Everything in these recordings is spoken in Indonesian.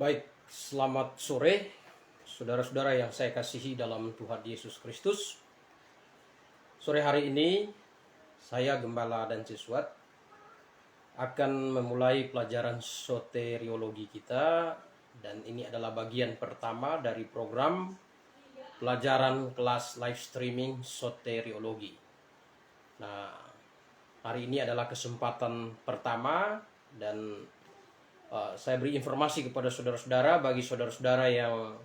Baik, selamat sore saudara-saudara yang saya kasihi dalam Tuhan Yesus Kristus. Sore hari ini saya Gembala dan Siswat akan memulai pelajaran soteriologi kita, dan ini adalah bagian pertama dari program pelajaran kelas live streaming soteriologi. Nah, hari ini adalah kesempatan pertama dan saya beri informasi kepada saudara-saudara. Bagi saudara-saudara yang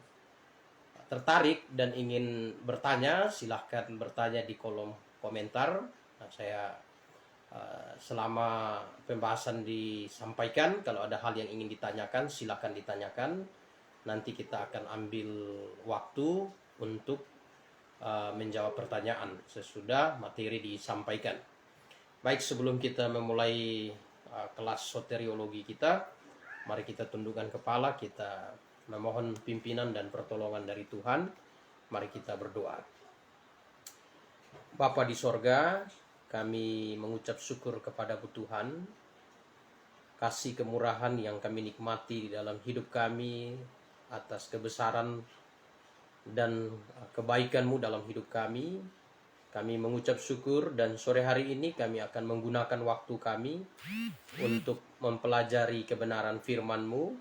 tertarik dan ingin bertanya, silahkan bertanya di kolom komentar. Nah, saya selama pembahasan disampaikan, kalau ada hal yang ingin ditanyakan, silahkan ditanyakan. Nanti kita akan ambil waktu untuk menjawab pertanyaan sesudah materi disampaikan. Baik, sebelum kita memulai kelas soteriologi kita, mari kita tundukkan kepala, kita memohon pimpinan dan pertolongan dari Tuhan. Mari kita berdoa. Bapa di sorga, kami mengucap syukur kepada-Mu Tuhan, kasih kemurahan yang kami nikmati di dalam hidup kami, atas kebesaran dan kebaikan-Mu dalam hidup kami. Kami mengucap syukur, dan sore hari ini kami akan menggunakan waktu kami untuk mempelajari kebenaran firman-Mu.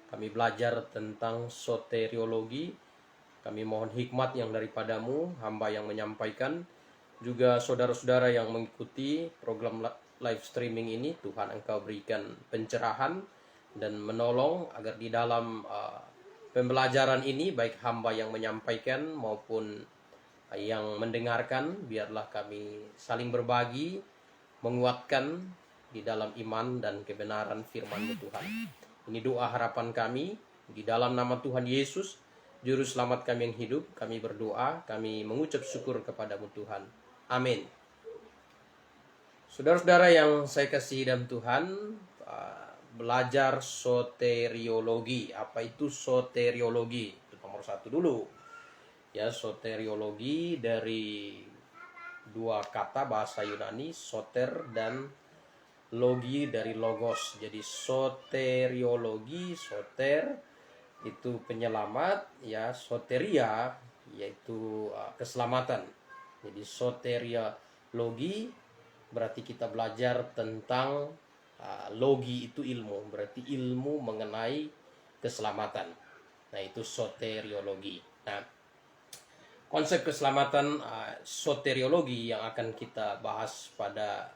Kami belajar tentang soteriologi. Kami mohon hikmat yang daripada-Mu, hamba yang menyampaikan, juga saudara-saudara yang mengikuti program live streaming ini. Tuhan, Engkau berikan pencerahan dan menolong agar di dalam pembelajaran ini, baik hamba yang menyampaikan maupun yang mendengarkan, biarlah kami saling berbagi, menguatkan di dalam iman dan kebenaran firman-Mu Tuhan. Ini doa harapan kami, di dalam nama Tuhan Yesus, Juru Selamat kami yang hidup. Kami berdoa, kami mengucap syukur kepada-Mu Tuhan. Amin. Saudara-saudara yang saya kasihi dalam Tuhan, belajar soteriologi. Apa itu soteriologi? Itu nomor satu dulu. Ya, soteriologi dari dua kata bahasa Yunani, soter dan logi dari logos. Jadi soteriologi, soter itu penyelamat, ya, soteria yaitu keselamatan. Jadi soteriologi berarti kita belajar tentang logi itu ilmu, berarti ilmu mengenai keselamatan. Nah, itu soteriologi. Nah, konsep keselamatan soteriologi yang akan kita bahas pada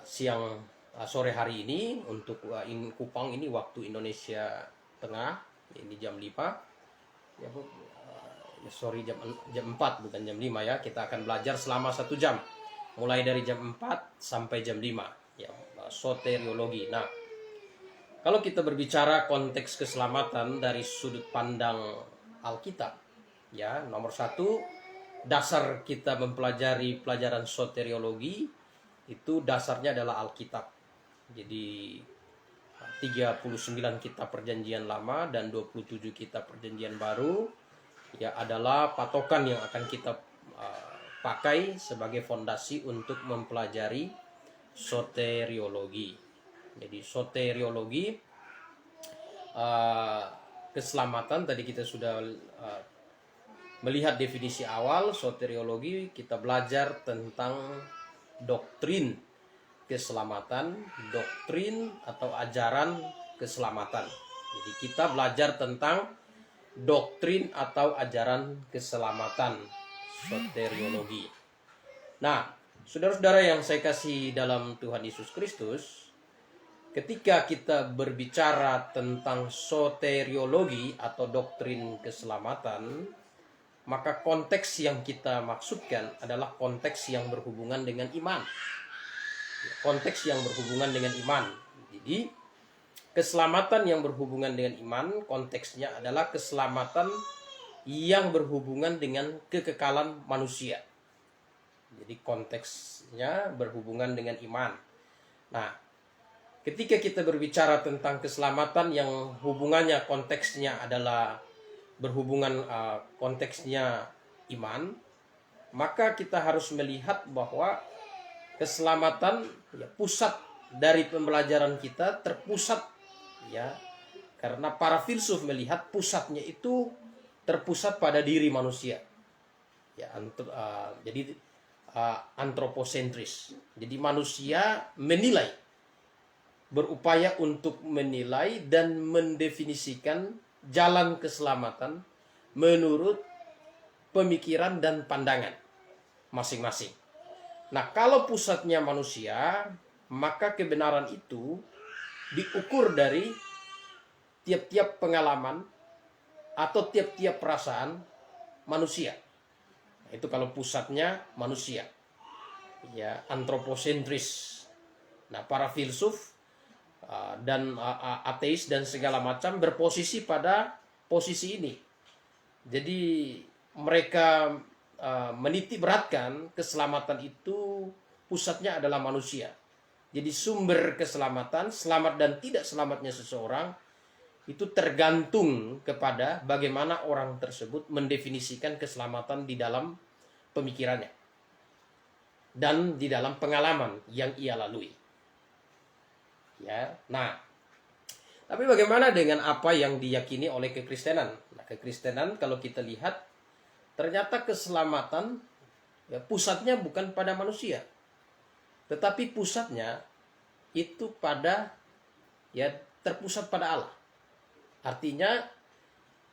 sore hari ini untuk Kupang ini waktu Indonesia Tengah, ini jam 5. Ya, jam 4 bukan jam 5 ya. Kita akan belajar selama 1 jam. Mulai dari jam 4 sampai jam 5 ya, soteriologi. Nah, kalau kita berbicara konteks keselamatan dari sudut pandang Alkitab, ya, nomor satu, dasar kita mempelajari pelajaran soteriologi itu dasarnya adalah Alkitab. Jadi 39 kitab perjanjian lama dan 27 kitab perjanjian baru ya adalah patokan yang akan kita pakai sebagai fondasi untuk mempelajari soteriologi. Jadi soteriologi, keselamatan, tadi kita sudah melihat definisi awal. Soteriologi kita belajar tentang doktrin keselamatan, doktrin atau ajaran keselamatan. Jadi kita belajar tentang doktrin atau ajaran keselamatan, soteriologi. Nah, saudara-saudara yang saya kasih dalam Tuhan Yesus Kristus, ketika kita berbicara tentang soteriologi atau doktrin keselamatan, maka konteks yang kita maksudkan adalah konteks yang berhubungan dengan iman. Konteks yang berhubungan dengan iman. Jadi, keselamatan yang berhubungan dengan iman, konteksnya adalah keselamatan yang berhubungan dengan kekekalan manusia. Jadi konteksnya berhubungan dengan iman. Nah, ketika kita berbicara tentang keselamatan yang hubungannya konteksnya adalah berhubungan konteksnya iman, maka kita harus melihat bahwa keselamatan ya, pusat dari pembelajaran kita terpusat ya, karena para filsuf melihat pusatnya itu terpusat pada diri manusia. Ya, jadi antroposentris. Jadi manusia menilai, berupaya untuk menilai dan mendefinisikan jalan keselamatan menurut pemikiran dan pandangan masing-masing. Nah, kalau pusatnya manusia, maka kebenaran itu diukur dari tiap-tiap pengalaman atau tiap-tiap perasaan manusia. Itu kalau pusatnya manusia. Ya, antroposentris. Nah, para filsuf dan ateis dan segala macam berposisi pada posisi ini. Jadi mereka menitik beratkan keselamatan itu pusatnya adalah manusia. Jadi sumber keselamatan, selamat dan tidak selamatnya seseorang itu tergantung kepada bagaimana orang tersebut mendefinisikan keselamatan di dalam pemikirannya dan di dalam pengalaman yang ia lalui. Ya, nah, tapi bagaimana dengan apa yang diyakini oleh kekristenan? Nah, kekristenan kalau kita lihat ternyata keselamatan ya, pusatnya bukan pada manusia, tetapi pusatnya itu pada ya terpusat pada Allah. Artinya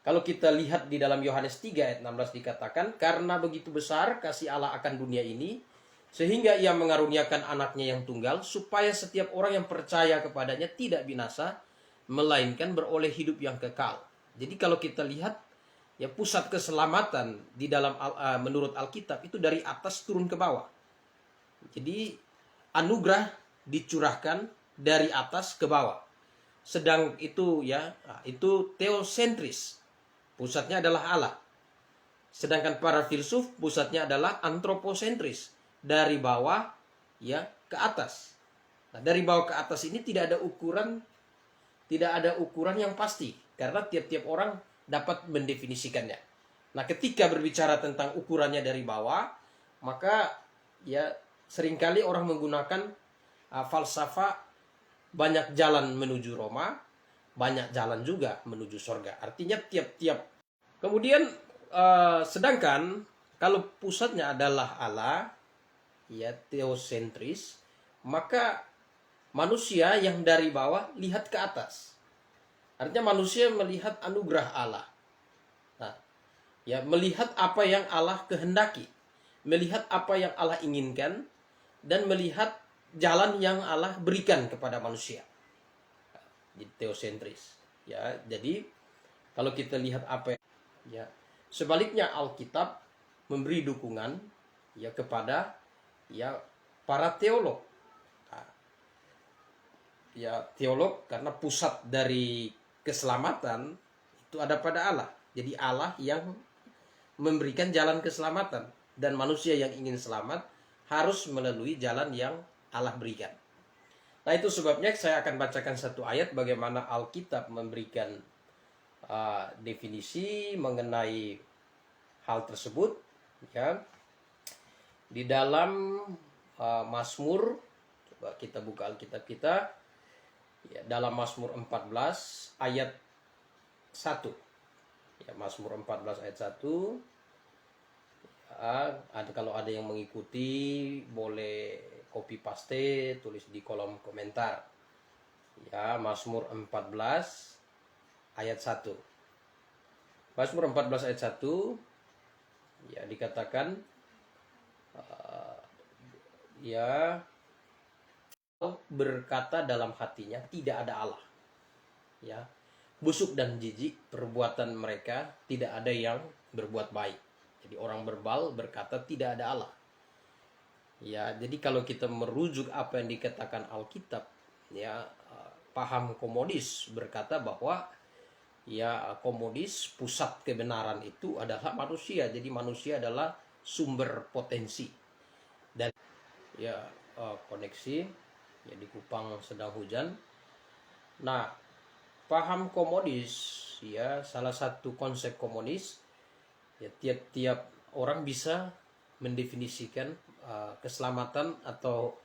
kalau kita lihat di dalam Yohanes 3 ayat 16 dikatakan, karena begitu besar kasih Allah akan dunia ini, sehingga ia mengaruniakan anaknya yang tunggal, supaya setiap orang yang percaya kepadanya tidak binasa, melainkan beroleh hidup yang kekal. Jadi kalau kita lihat, ya pusat keselamatan di dalam menurut Alkitab itu dari atas turun ke bawah. Jadi anugerah dicurahkan dari atas ke bawah. Sedang itu ya, itu teosentris. Pusatnya adalah Allah. Sedangkan para filsuf pusatnya adalah antroposentris, dari bawah ya ke atas. Nah, dari bawah ke atas ini tidak ada ukuran yang pasti karena tiap-tiap orang dapat mendefinisikannya. Nah, ketika berbicara tentang ukurannya dari bawah, maka ya seringkali orang menggunakan falsafah banyak jalan menuju Roma, banyak jalan juga menuju surga. Artinya tiap-tiap. Kemudian sedangkan kalau pusatnya adalah Allah, ya teosentris, maka manusia yang dari bawah lihat ke atas. Artinya manusia melihat anugerah Allah. Nah, ya melihat apa yang Allah kehendaki, melihat apa yang Allah inginkan, dan melihat jalan yang Allah berikan kepada manusia. Jadi teosentris. Ya, jadi kalau kita lihat apa ya Sebaliknya Alkitab memberi dukungan ya kepada ya para teolog. Nah, ya teolog karena pusat dari keselamatan itu ada pada Allah. Jadi Allah yang memberikan jalan keselamatan, dan manusia yang ingin selamat harus melalui jalan yang Allah berikan. Nah, itu sebabnya saya akan bacakan satu ayat bagaimana Alkitab memberikan definisi mengenai hal tersebut ya. Di dalam Mazmur, coba kita buka Alkitab kita ya, dalam Mazmur 14 ayat 1 ya. Mazmur 14 ayat 1 ya, kalau ada yang mengikuti boleh copy paste, tulis di kolom komentar ya. Mazmur 14 ayat 1. Mazmur 14 ayat 1 ya, dikatakan ya, berkata dalam hatinya tidak ada Allah ya, busuk dan jijik perbuatan mereka, tidak ada yang berbuat baik. Jadi orang berbal berkata tidak ada Allah ya. Jadi kalau kita merujuk apa yang dikatakan Alkitab ya, paham komodis berkata bahwa ya, komodis pusat kebenaran itu adalah manusia. Jadi manusia adalah sumber potensi. Dan ya, koneksi ya, di Kupang sedang hujan. Nah, paham komodis ya, salah satu konsep komunis ya, tiap-tiap orang bisa mendefinisikan keselamatan, atau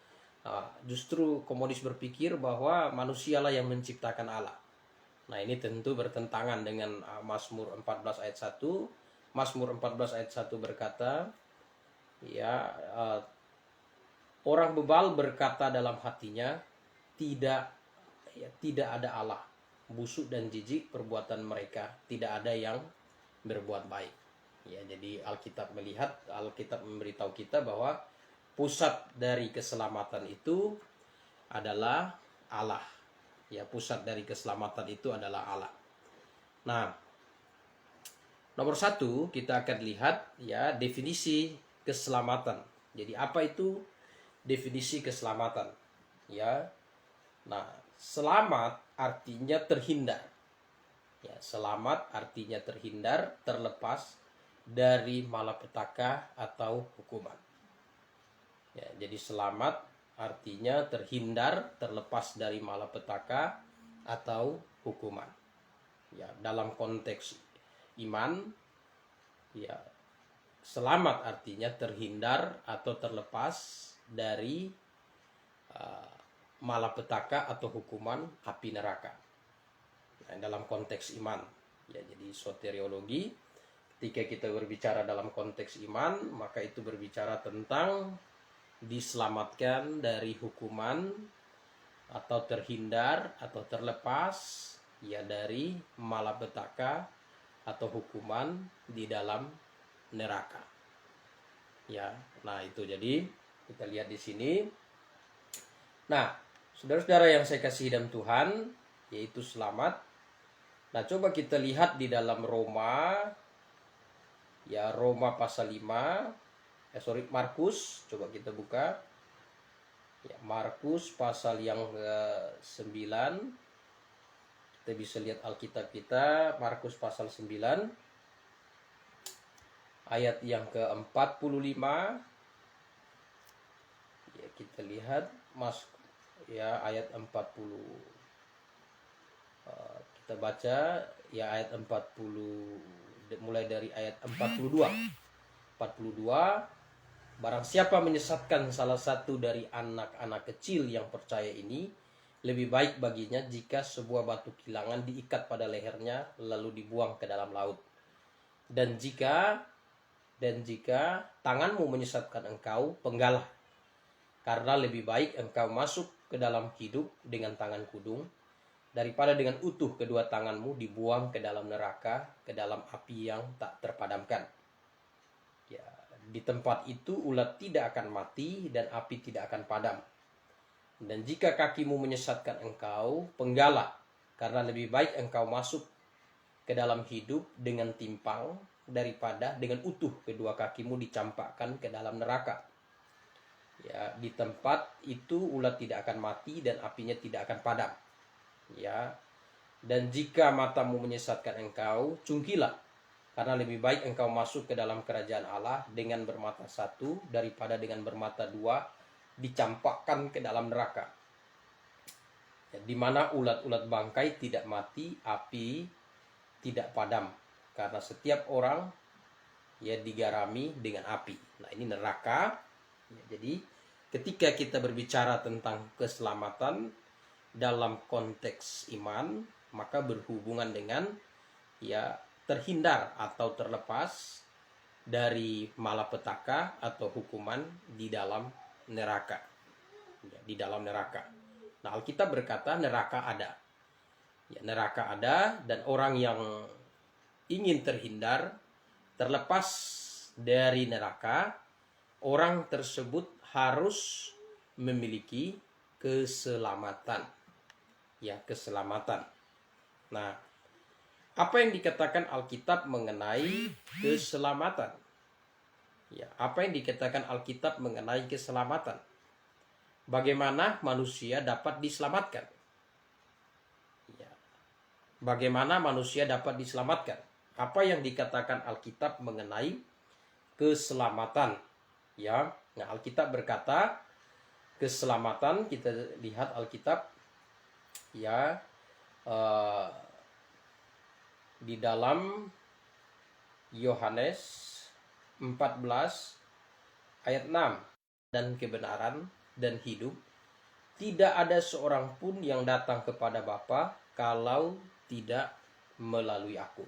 justru komunis berpikir bahwa manusialah yang menciptakan Allah. Nah, ini tentu bertentangan dengan Mazmur 14 ayat 1. Mazmur 14 ayat 1 berkata ya, orang bebal berkata dalam hatinya tidak ada Allah, busuk dan jijik perbuatan mereka, tidak ada yang berbuat baik ya. Jadi Alkitab memberitahu kita bahwa pusat dari keselamatan itu adalah Allah ya. Pusat dari keselamatan itu adalah Allah. Nah, nomor 1 kita akan lihat ya, definisi keselamatan. Jadi apa itu definisi keselamatan ya? Nah, selamat artinya terhindar ya. Selamat artinya terhindar, terlepas dari malapetaka atau hukuman ya. Jadi selamat artinya terhindar, terlepas dari malapetaka atau hukuman ya. Dalam konteks iman ya, selamat artinya terhindar atau terlepas dari malapetaka atau hukuman api neraka. Nah, dalam konteks iman ya, jadi soteriologi, ketika kita berbicara dalam konteks iman, maka itu berbicara tentang diselamatkan dari hukuman atau terhindar atau terlepas ya dari malapetaka atau hukuman di dalam neraka ya. Nah, itu jadi kita lihat di sini. Nah, saudara-saudara yang saya kasihi dalam Tuhan, yaitu selamat. Nah, coba kita lihat di dalam Roma ya, Roma pasal 5 Markus, coba kita buka ya, Markus pasal yang ke-9. Kita bisa lihat Alkitab kita, Markus pasal 9 ayat yang ke-45 ya. Kita lihat ya, ayat 40, kita baca ya ayat 40, mulai dari ayat 42. Barang siapa menyesatkan salah satu dari anak-anak kecil yang percaya ini, lebih baik baginya jika sebuah batu kilangan diikat pada lehernya lalu dibuang ke dalam laut. Dan jika tanganmu menyesatkan engkau, penggalah. Karena lebih baik engkau masuk ke dalam hidup dengan tangan kudung, daripada dengan utuh kedua tanganmu dibuang ke dalam neraka, ke dalam api yang tak terpadamkan. Ya, di tempat itu ulat tidak akan mati dan api tidak akan padam. Dan jika kakimu menyesatkan engkau, penggalah, karena lebih baik engkau masuk ke dalam hidup dengan timpang daripada dengan utuh kedua kakimu dicampakkan ke dalam neraka. Ya, di tempat itu ulat tidak akan mati dan apinya tidak akan padam. Ya. Dan jika matamu menyesatkan engkau, cungkilah, karena lebih baik engkau masuk ke dalam kerajaan Allah dengan bermata satu daripada dengan bermata dua dicampakkan ke dalam neraka. Ya, di mana ulat-ulat bangkai tidak mati, api tidak padam, karena setiap orang ya digarami dengan api. Nah, ini neraka. Ya, jadi ketika kita berbicara tentang keselamatan dalam konteks iman, maka berhubungan dengan ya terhindar atau terlepas dari malapetaka atau hukuman di dalam neraka. Ya, di dalam neraka. Nah, Alkitab berkata neraka ada. Ya, neraka ada, dan orang yang ingin terhindar, terlepas dari neraka, orang tersebut harus memiliki keselamatan. Ya, keselamatan. Nah, apa yang dikatakan Alkitab mengenai keselamatan? Ya, apa yang dikatakan Alkitab mengenai keselamatan? Bagaimana manusia dapat diselamatkan? Ya, bagaimana manusia dapat diselamatkan? Apa yang dikatakan Alkitab mengenai keselamatan? Ya, nah Alkitab berkata keselamatan, kita lihat Alkitab ya di dalam Yohanes 14 ayat 6, dan kebenaran dan hidup, tidak ada seorang pun yang datang kepada Bapa kalau tidak melalui aku.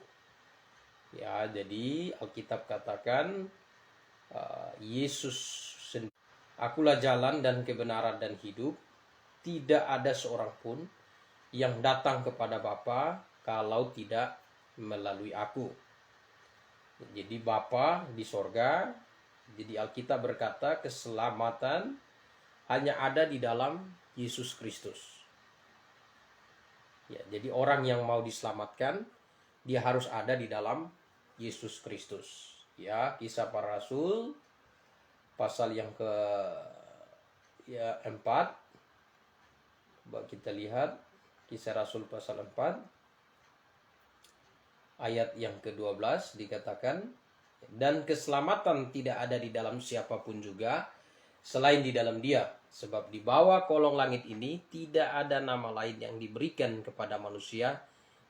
Ya, jadi Alkitab katakan Yesus sendiri, akulah jalan dan kebenaran dan hidup, tidak ada seorang pun yang datang kepada Bapa kalau tidak melalui aku. Jadi Bapa di sorga. Jadi Alkitab berkata keselamatan hanya ada di dalam Yesus Kristus. Ya, jadi orang yang mau diselamatkan, dia harus ada di dalam Yesus Kristus. Ya, Kisah Para Rasul pasal yang ke 4. Coba kita lihat Kisah Rasul pasal 4 ayat yang ke-12 dikatakan, dan keselamatan tidak ada di dalam siapapun juga selain di dalam Dia, sebab di bawah kolong langit ini tidak ada nama lain yang diberikan kepada manusia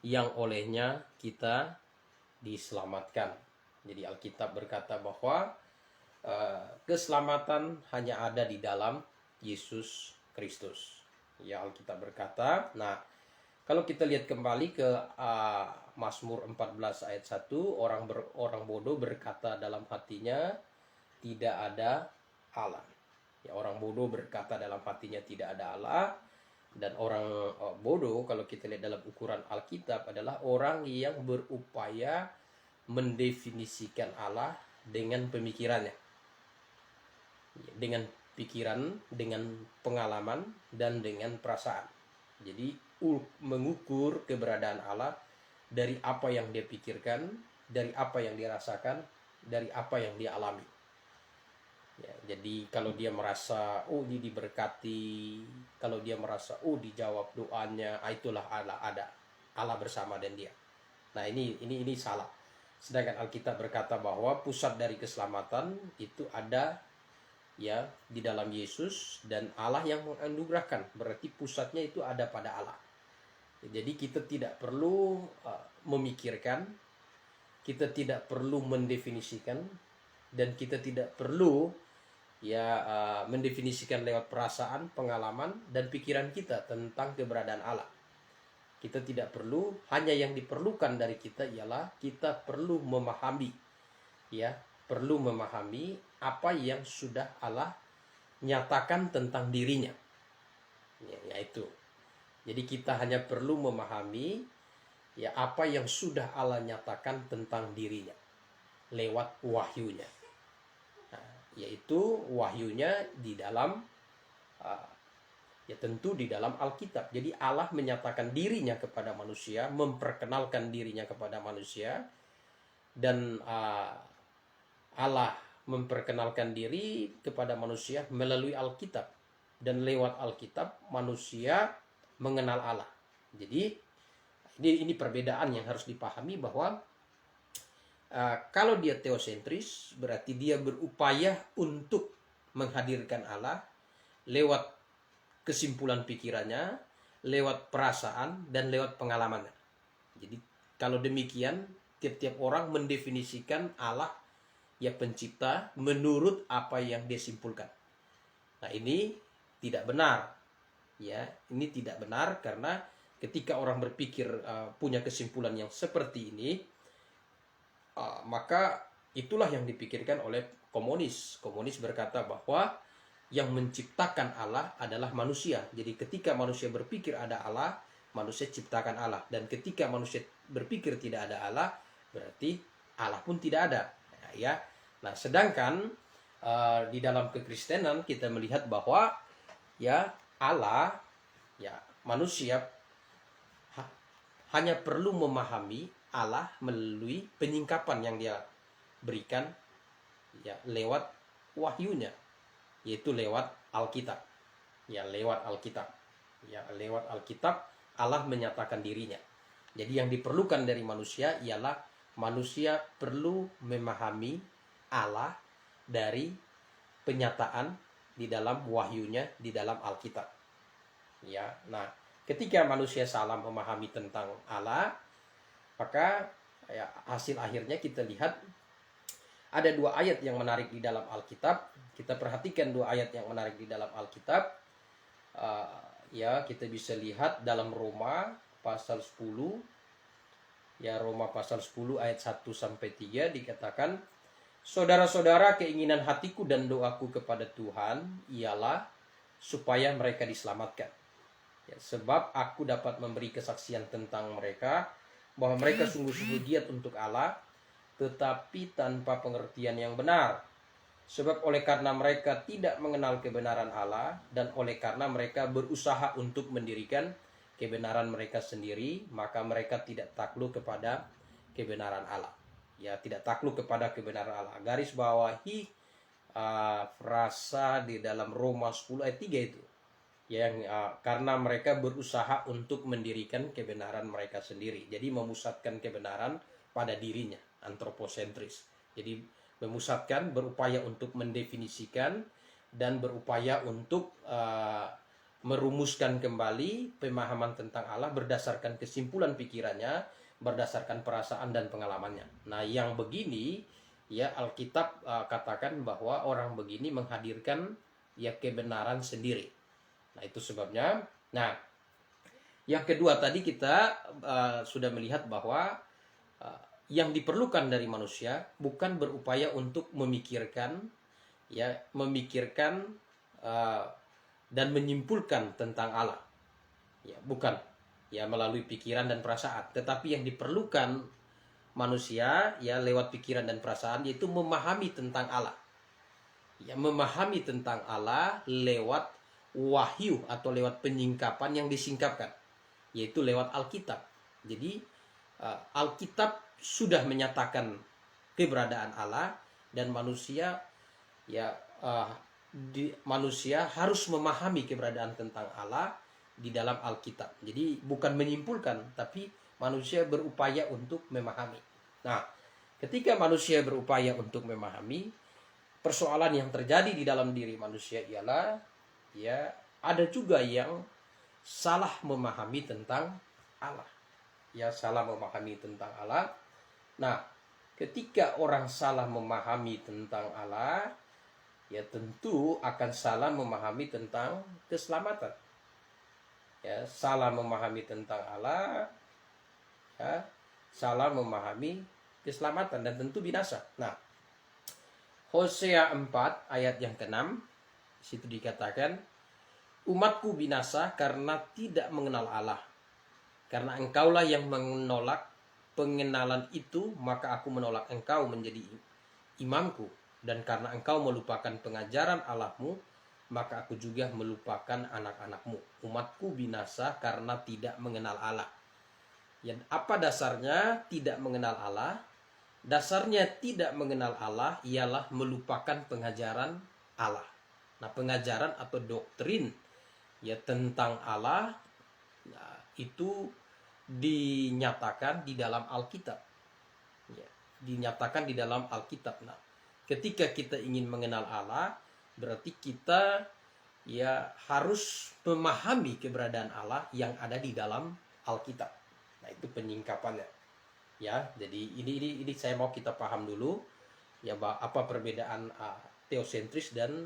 yang olehnya kita diselamatkan. Jadi Alkitab berkata bahwa keselamatan hanya ada di dalam Yesus Kristus. Ya, Alkitab berkata. Nah, kalau kita lihat kembali ke Mazmur 14 ayat 1, orang bodoh berkata dalam hatinya tidak ada Allah. Ya, orang bodoh berkata dalam hatinya tidak ada Allah. Dan orang bodoh kalau kita lihat dalam ukuran Alkitab adalah orang yang berupaya mendefinisikan Allah dengan pemikirannya. Dengan pikiran, dengan pengalaman, dan dengan perasaan. Jadi mengukur keberadaan Allah dari apa yang dia pikirkan, dari apa yang dia rasakan, dari apa yang dia alami. Ya, jadi kalau dia merasa ini diberkati, kalau dia merasa dijawab doanya, itulah Allah ada, Allah bersama dengan dia. Nah, ini salah. Sedangkan Alkitab berkata bahwa pusat dari keselamatan itu ada ya di dalam Yesus, dan Allah yang menganugerahkan. Berarti pusatnya itu ada pada Allah. Jadi kita tidak perlu memikirkan, kita tidak perlu mendefinisikan, dan kita tidak perlu mendefinisikan lewat perasaan, pengalaman, dan pikiran kita tentang keberadaan Allah. Kita tidak perlu, hanya yang diperlukan dari kita ialah kita perlu memahami, perlu memahami apa yang sudah Allah nyatakan tentang dirinya. Yaitu. Jadi kita hanya perlu memahami apa yang sudah Allah nyatakan tentang dirinya lewat wahyunya. Nah, yaitu wahyunya di dalam Ya tentu di dalam Alkitab. Jadi Allah menyatakan dirinya kepada manusia, memperkenalkan dirinya kepada manusia, dan Allah memperkenalkan diri kepada manusia melalui Alkitab. Dan lewat Alkitab manusia mengenal Allah. Jadi ini perbedaan yang harus dipahami, bahwa kalau dia teosentris berarti dia berupaya untuk menghadirkan Allah lewat kesimpulan pikirannya, lewat perasaan, dan lewat pengalamannya. Jadi kalau demikian, tiap-tiap orang mendefinisikan Allah ya pencipta menurut apa yang dia simpulkan. Nah, ini tidak benar. Ya, ini tidak benar, karena ketika orang berpikir punya kesimpulan yang seperti ini, maka itulah yang dipikirkan oleh komunis. Komunis berkata bahwa yang menciptakan Allah adalah manusia. Jadi ketika manusia berpikir ada Allah, manusia ciptakan Allah. Dan ketika manusia berpikir tidak ada Allah, berarti Allah pun tidak ada. Ya. Nah, sedangkan di dalam kekristenan kita melihat bahwa ya Allah, ya manusia hanya perlu memahami Allah melalui penyingkapan yang dia berikan ya lewat wahyunya, yaitu lewat Alkitab. Ya, lewat Alkitab. Ya, lewat Alkitab Allah menyatakan dirinya. Jadi yang diperlukan dari manusia ialah manusia perlu memahami Allah dari penyataan di dalam wahyunya di dalam Alkitab. Ya, nah, ketika manusia salah memahami tentang Allah, maka ya, hasil akhirnya kita lihat ada dua ayat yang menarik di dalam Alkitab. Kita perhatikan dua ayat yang menarik di dalam Alkitab. Ya, kita bisa lihat dalam Roma pasal 10. Ya, Roma pasal 10 ayat 1 sampai 3 dikatakan, "Saudara-saudara, keinginan hatiku dan doaku kepada Tuhan ialah supaya mereka diselamatkan. Ya, sebab aku dapat memberi kesaksian tentang mereka bahwa mereka sungguh-sungguh giat untuk Allah, tetapi tanpa pengertian yang benar. Sebab oleh karena mereka tidak mengenal kebenaran Allah, dan oleh karena mereka berusaha untuk mendirikan kebenaran mereka sendiri, maka mereka tidak takluk kepada kebenaran Allah." Ya, tidak takluk kepada kebenaran Allah. Garis bawahi frasa di dalam Roma 10 ayat 3 itu. Yang karena mereka berusaha untuk mendirikan kebenaran mereka sendiri. Jadi memusatkan kebenaran pada dirinya, antroposentris. Jadi memusatkan, berupaya untuk mendefinisikan dan berupaya untuk merumuskan kembali pemahaman tentang Allah berdasarkan kesimpulan pikirannya, berdasarkan perasaan dan pengalamannya. Nah, yang begini ya Alkitab katakan bahwa orang begini menghadirkan ya kebenaran sendiri. Nah, itu sebabnya. Nah, yang kedua tadi kita sudah melihat bahwa yang diperlukan dari manusia bukan berupaya untuk memikirkan dan menyimpulkan tentang Allah. Ya, bukan ya melalui pikiran dan perasaan, tetapi yang diperlukan manusia ya lewat pikiran dan perasaan yaitu memahami tentang Allah. Ya, memahami tentang Allah lewat wahyu atau lewat penyingkapan yang disingkapkan, yaitu lewat Alkitab. Jadi Alkitab sudah menyatakan keberadaan Allah, dan manusia manusia harus memahami keberadaan tentang Allah di dalam Alkitab. Jadi bukan menyimpulkan, tapi manusia berupaya untuk memahami. Nah, ketika manusia berupaya untuk memahami, persoalan yang terjadi di dalam diri manusia ialah ya ada juga yang salah memahami tentang Allah. Ya, salah memahami tentang Allah. Nah, ketika orang salah memahami tentang Allah, ya tentu akan salah memahami tentang keselamatan. Ya, salah memahami tentang Allah, ya, salah memahami keselamatan, dan tentu binasa. Nah, Hosea 4 ayat yang ke-6 situ dikatakan, "Umatku binasa karena tidak mengenal Allah. Karena engkaulah yang menolak pengenalan itu, maka aku menolak engkau menjadi imamku. Dan karena engkau melupakan pengajaran Allahmu, maka aku juga melupakan anak-anakmu. Umatku binasa karena tidak mengenal Allah. Ya, apa dasarnya tidak mengenal Allah? Dasarnya tidak mengenal Allah ialah melupakan pengajaran Allah. Nah, pengajaran atau doktrin ya tentang Allah, nah, itu dinyatakan di dalam Alkitab. Ya, dinyatakan di dalam Alkitab. Nah, ketika kita ingin mengenal Allah, berarti kita ya harus memahami keberadaan Allah yang ada di dalam Alkitab. Nah, itu penyingkapannya. Ya, jadi ini saya mau kita paham dulu ya apa perbedaan teosentris dan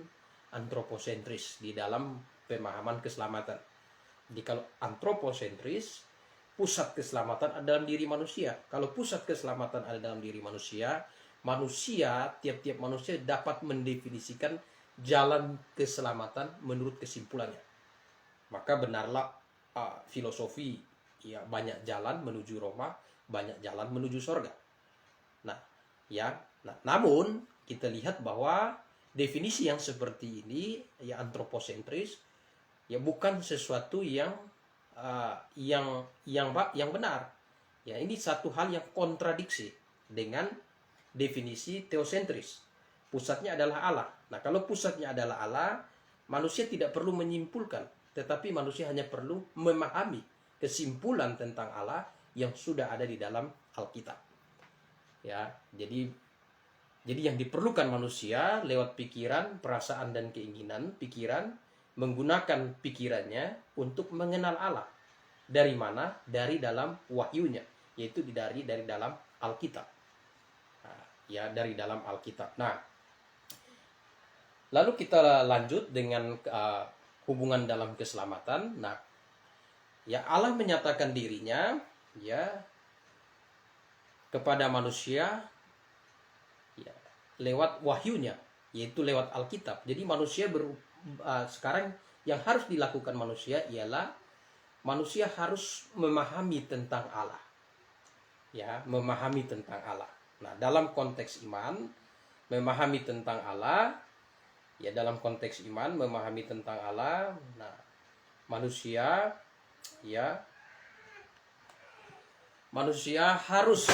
antroposentris di dalam pemahaman keselamatan. Jadi kalau antroposentris, pusat keselamatan ada dalam diri manusia. Kalau pusat keselamatan ada dalam diri manusia, tiap-tiap manusia dapat mendefinisikan jalan keselamatan menurut kesimpulannya. Maka benarlah filosofi ya banyak jalan menuju Roma, banyak jalan menuju sorga. Nah, namun kita lihat bahwa definisi yang seperti ini ya antroposentris ya bukan sesuatu yang benar. Ya, ini satu hal yang kontradiksi dengan definisi teosentris. Pusatnya adalah Allah. Nah, kalau pusatnya adalah Allah, manusia tidak perlu menyimpulkan, tetapi manusia hanya perlu memahami kesimpulan tentang Allah yang sudah ada di dalam Alkitab. Ya, jadi yang diperlukan manusia lewat pikiran, perasaan dan keinginan, menggunakan pikirannya untuk mengenal Allah. Dari mana? Dari dalam wahyunya, yaitu dari dalam Alkitab. Nah, ya dari dalam Alkitab. Nah, lalu kita lanjut dengan hubungan dalam keselamatan. Nah, ya Allah menyatakan dirinya ya kepada manusia ya lewat wahyunya, yaitu lewat Alkitab. Jadi manusia sekarang yang harus dilakukan manusia ialah manusia harus memahami tentang Allah. Ya, memahami tentang Allah. Nah, dalam konteks iman, memahami tentang Allah, ya dalam konteks iman memahami tentang Allah, nah manusia harus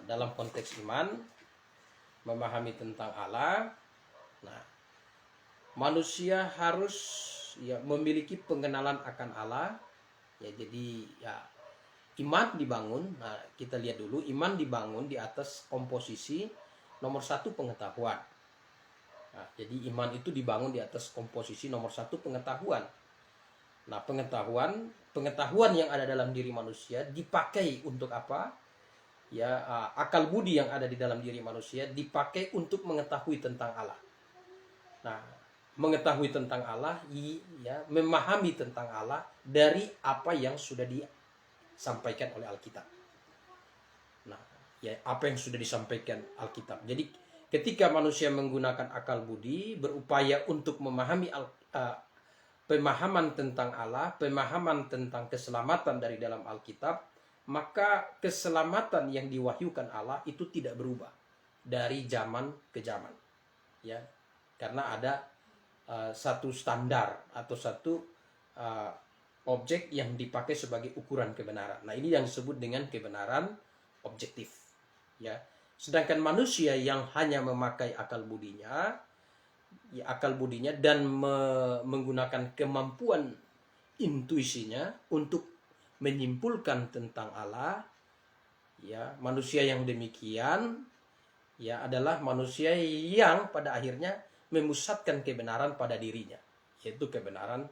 dalam konteks iman memahami tentang Allah. Nah, manusia harus memiliki pengenalan akan Allah. Ya, jadi ya iman dibangun. Nah, kita lihat dulu, iman dibangun di atas komposisi nomor 1 pengetahuan. Nah, jadi iman itu dibangun di atas komposisi nomor 1 pengetahuan. Nah, pengetahuan yang ada dalam diri manusia dipakai untuk apa? Ya, akal budi yang ada di dalam diri manusia dipakai untuk mengetahui tentang Allah. Nah, mengetahui tentang Allah, ya, memahami tentang Allah dari apa yang sudah disampaikan oleh Alkitab. Nah, ya apa yang sudah disampaikan Alkitab. Jadi ketika manusia menggunakan akal budi berupaya untuk memahami pemahaman tentang Allah, pemahaman tentang keselamatan dari dalam Alkitab, maka keselamatan yang diwahyukan Allah itu tidak berubah dari zaman ke zaman. Ya, karena ada satu standar atau satu objek yang dipakai sebagai ukuran kebenaran. Nah, ini yang disebut dengan kebenaran objektif. Ya, sedangkan manusia yang hanya memakai akal budinya dan menggunakan kemampuan intuisinya untuk menyimpulkan tentang Allah, ya manusia yang demikian ya adalah manusia yang pada akhirnya memusatkan kebenaran pada dirinya, yaitu kebenaran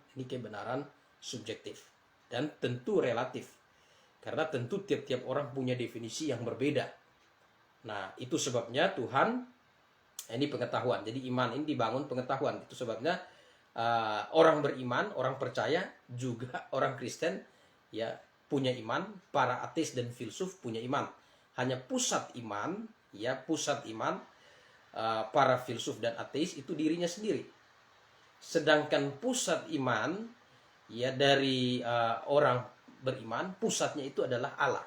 subjektif dan tentu relatif, karena tentu tiap-tiap orang punya definisi yang berbeda. Nah, itu sebabnya Tuhan, ini pengetahuan, jadi iman ini dibangun pengetahuan. Itu sebabnya orang beriman, orang percaya, juga orang Kristen ya punya iman, para ateis dan filsuf punya iman. Hanya pusat iman para filsuf dan ateis itu dirinya sendiri. Sedangkan pusat iman ya dari orang beriman, pusatnya itu adalah Allah.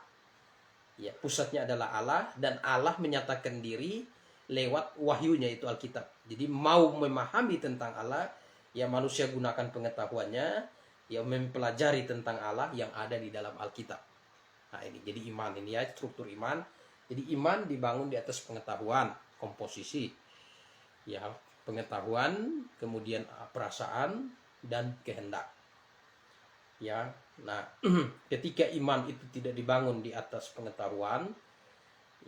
Ya, pusatnya adalah Allah, dan Allah menyatakan diri lewat wahyunya itu Alkitab. Jadi mau memahami tentang Allah, ya manusia gunakan pengetahuannya, ya mempelajari tentang Allah yang ada di dalam Alkitab. Nah ini jadi iman ini ya, struktur iman. Jadi iman dibangun di atas pengetahuan, komposisi, ya pengetahuan, kemudian perasaan dan kehendak. Ya, nah ketika iman itu tidak dibangun di atas pengetahuan,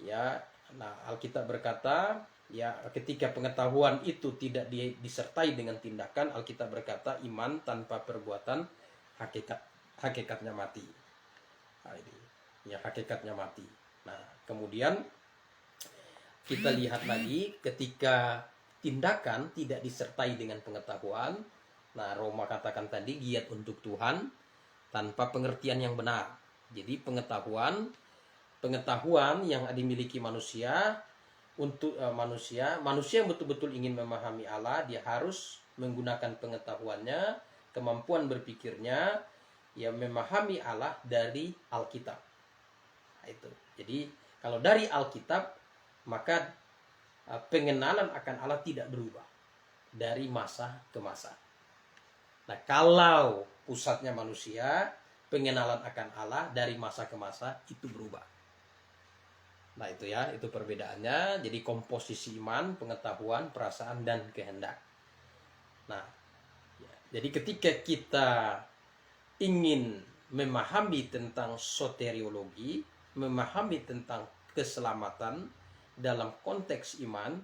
ya, nah Alkitab berkata, ya ketika pengetahuan itu tidak disertai dengan tindakan, Alkitab berkata iman tanpa perbuatan hakikatnya mati. Nah, ini, ya hakikatnya mati. Nah kemudian kita lihat lagi ketika tindakan tidak disertai dengan pengetahuan. Nah Roma katakan tadi giat untuk Tuhan tanpa pengertian yang benar. Jadi pengetahuan yang dimiliki manusia untuk manusia yang betul-betul ingin memahami Allah, dia harus menggunakan pengetahuannya, kemampuan berpikirnya, ya memahami Allah dari Alkitab. Nah, itu. Jadi kalau dari Alkitab, maka pengenalan akan Allah tidak berubah dari masa ke masa. Nah, kalau pusatnya manusia, pengenalan akan Allah dari masa ke masa itu berubah. Nah, itu ya, itu perbedaannya. Jadi komposisi iman, pengetahuan, perasaan dan kehendak. Nah, ya, jadi ketika kita ingin memahami tentang soteriologi, memahami tentang keselamatan dalam konteks iman,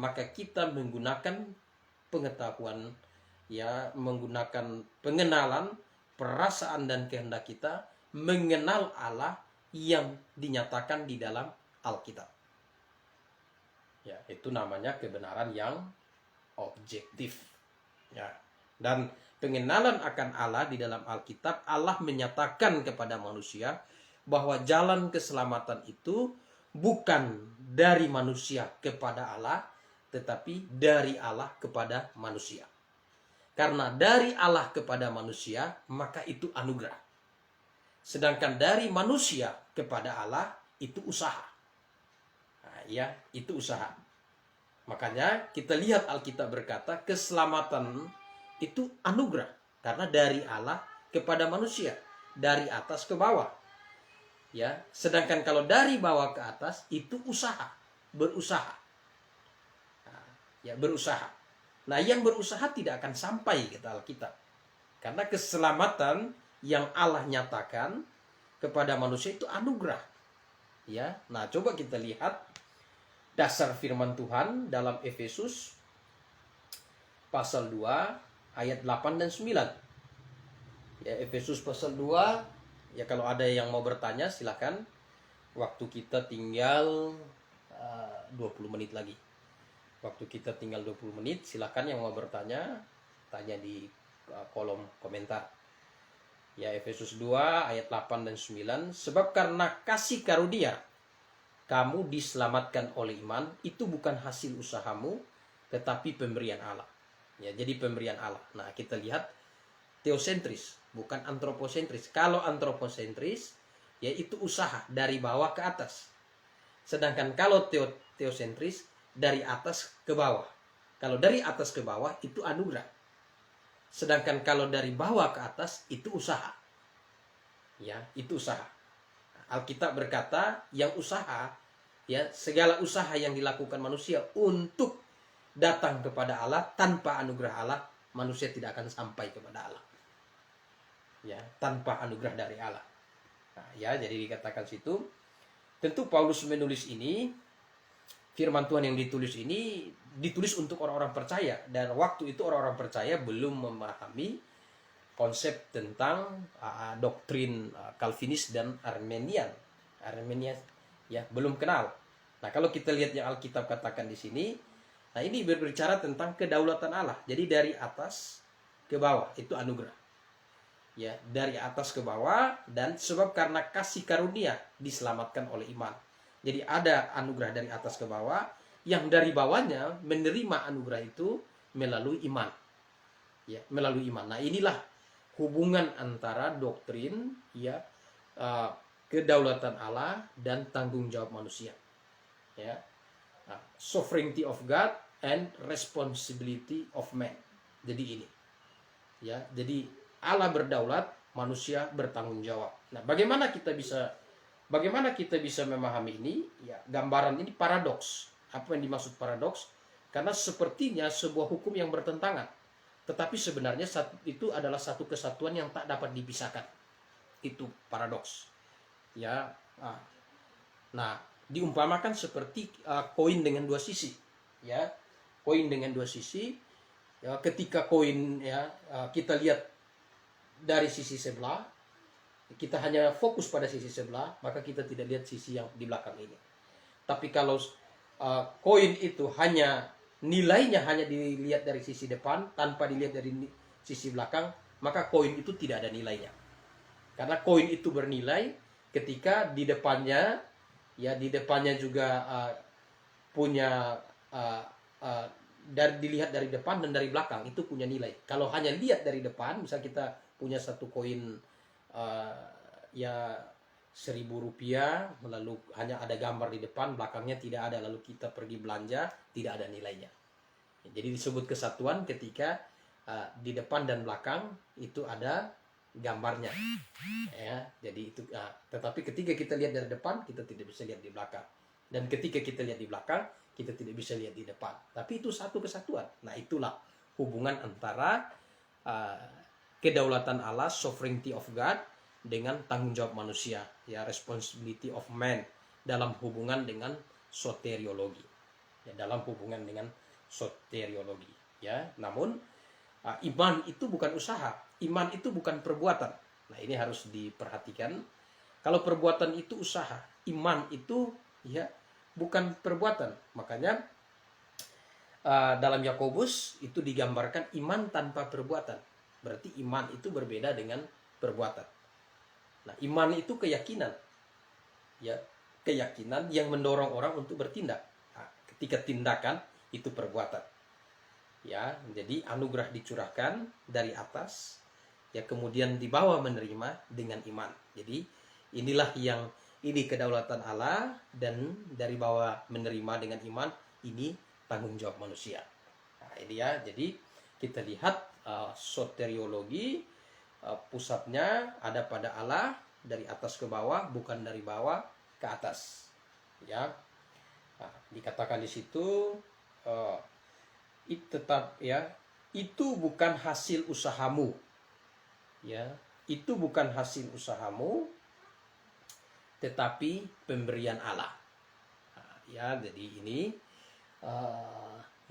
maka kita menggunakan pengetahuan, ya menggunakan pengenalan, perasaan dan kehendak kita mengenal Allah yang dinyatakan di dalam Alkitab. Ya, itu namanya kebenaran yang objektif. Ya. Dan pengenalan akan Allah di dalam Alkitab, Allah menyatakan kepada manusia bahwa jalan keselamatan itu bukan dari manusia kepada Allah, tetapi dari Allah kepada manusia. Karena dari Allah kepada manusia, maka itu anugerah. Sedangkan dari manusia kepada Allah, itu usaha. Nah, ya, itu usaha. Makanya kita lihat Alkitab berkata, keselamatan itu anugerah. Karena dari Allah kepada manusia. Dari atas ke bawah. Ya, sedangkan kalau dari bawah ke atas, itu usaha. Berusaha. Nah, ya, berusaha. Nah, yang berusaha tidak akan sampai kata Alkitab. Karena keselamatan yang Allah nyatakan kepada manusia itu anugerah. Ya. Nah, coba kita lihat dasar firman Tuhan dalam Efesus pasal 2 ayat 8 dan 9. Ya, Efesus pasal 2, ya kalau ada yang mau bertanya silakan. Waktu kita tinggal 20 menit lagi. Waktu kita tinggal 20 menit, silakan yang mau bertanya, tanya di kolom komentar. Ya, Efesus 2 ayat 8 dan 9. Sebab karena kasih karunia kamu diselamatkan oleh iman, itu bukan hasil usahamu, tetapi pemberian Allah. Ya, jadi pemberian Allah. Nah, kita lihat teosentris, bukan antroposentris. Kalau antroposentris, ya itu usaha dari bawah ke atas. Sedangkan kalau teosentris, dari atas ke bawah. Kalau dari atas ke bawah itu anugerah. Sedangkan kalau dari bawah ke atas itu usaha. Ya, itu usaha. Alkitab berkata yang usaha, ya segala usaha yang dilakukan manusia untuk datang kepada Allah, tanpa anugerah Allah manusia tidak akan sampai kepada Allah. Ya, tanpa anugerah dari Allah. Nah, ya, jadi dikatakan situ. Tentu Paulus menulis ini, firman Tuhan yang ditulis ini ditulis untuk orang-orang percaya, dan waktu itu orang-orang percaya belum memahami konsep tentang doktrin Calvinis dan Arminian, ya belum kenal. Nah, kalau kita lihat yang Alkitab katakan di sini, nah ini berbicara tentang kedaulatan Allah. Jadi dari atas ke bawah itu anugerah. Ya, dari atas ke bawah, dan sebab karena kasih karunia diselamatkan oleh iman. Jadi ada anugerah dari atas ke bawah, yang dari bawahnya menerima anugerah itu melalui iman. Ya, melalui iman. Nah, inilah hubungan antara doktrin, ya, kedaulatan Allah dan tanggung jawab manusia. Ya. Sovereignty of God and responsibility of man. Jadi ini, ya. Jadi Allah berdaulat, manusia bertanggung jawab. Nah, bagaimana kita bisa memahami ini? Ya, gambaran ini paradoks. Apa yang dimaksud paradoks? Karena sepertinya sebuah hukum yang bertentangan, tetapi sebenarnya itu adalah satu kesatuan yang tak dapat dipisahkan. Itu paradoks. Ya, nah, diumpamakan seperti koin dengan dua sisi. Ya, koin dengan dua sisi. Ya, ketika koin, ya, kita lihat dari sisi sebelah, kita hanya fokus pada sisi sebelah, maka kita tidak lihat sisi yang di belakang ini. Tapi kalau koin itu nilainya hanya dilihat dari sisi depan tanpa dilihat dari sisi belakang, maka koin itu tidak ada nilainya. Karena koin itu bernilai ketika di depannya juga punya dilihat dari depan dan dari belakang, itu punya nilai. Kalau hanya lihat dari depan, misal kita punya satu koin ya 1.000 rupiah, lalu hanya ada gambar di depan, belakangnya tidak ada, lalu kita pergi belanja, tidak ada nilainya. Jadi disebut kesatuan ketika di depan dan belakang itu ada gambarnya. Ya, jadi itu. Tetapi ketika kita lihat dari depan, kita tidak bisa lihat di belakang. Dan ketika kita lihat di belakang, kita tidak bisa lihat di depan. Tapi itu satu kesatuan. Nah, itulah hubungan antara kedaulatan Allah, sovereignty of God, dengan tanggung jawab manusia, ya, responsibility of man, dalam hubungan dengan soteriologi, ya, dalam hubungan dengan soteriologi, ya. Namun iman itu bukan usaha, iman itu bukan perbuatan. Nah, ini harus diperhatikan. Kalau perbuatan itu usaha, iman itu, ya, bukan perbuatan. Makanya dalam Yakobus itu digambarkan iman tanpa perbuatan. Berarti iman itu berbeda dengan perbuatan. Nah, iman itu keyakinan, ya, keyakinan yang mendorong orang untuk bertindak. Nah, ketika tindakan itu perbuatan, ya. Jadi anugerah dicurahkan dari atas, ya, kemudian di bawah menerima dengan iman. Jadi inilah ini kedaulatan Allah, dan dari bawah menerima dengan iman, ini tanggung jawab manusia. Nah, ini, ya. Jadi kita lihat soteriologi, pusatnya ada pada Allah, dari atas ke bawah, bukan dari bawah ke atas, ya. Nah, dikatakan di situ tetap, ya, itu bukan hasil usahamu, ya, itu bukan hasil usahamu, tetapi pemberian Allah. Nah, ya, jadi ini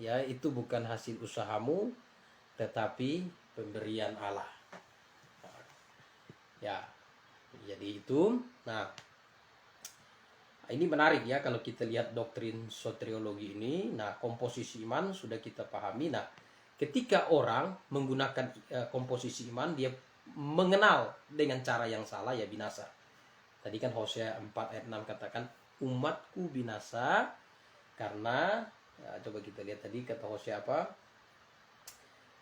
ya, itu bukan hasil usahamu, tetapi pemberian Allah. Ya, jadi itu. Nah, ini menarik, ya, kalau kita lihat doktrin soteriologi ini. Nah, komposisi iman sudah kita pahami. Nah, ketika orang menggunakan komposisi iman, dia mengenal dengan cara yang salah, ya, binasa. Tadi kan Hosea 4 ayat 6 katakan, umatku binasa karena, ya, coba kita lihat tadi kata Hosea apa?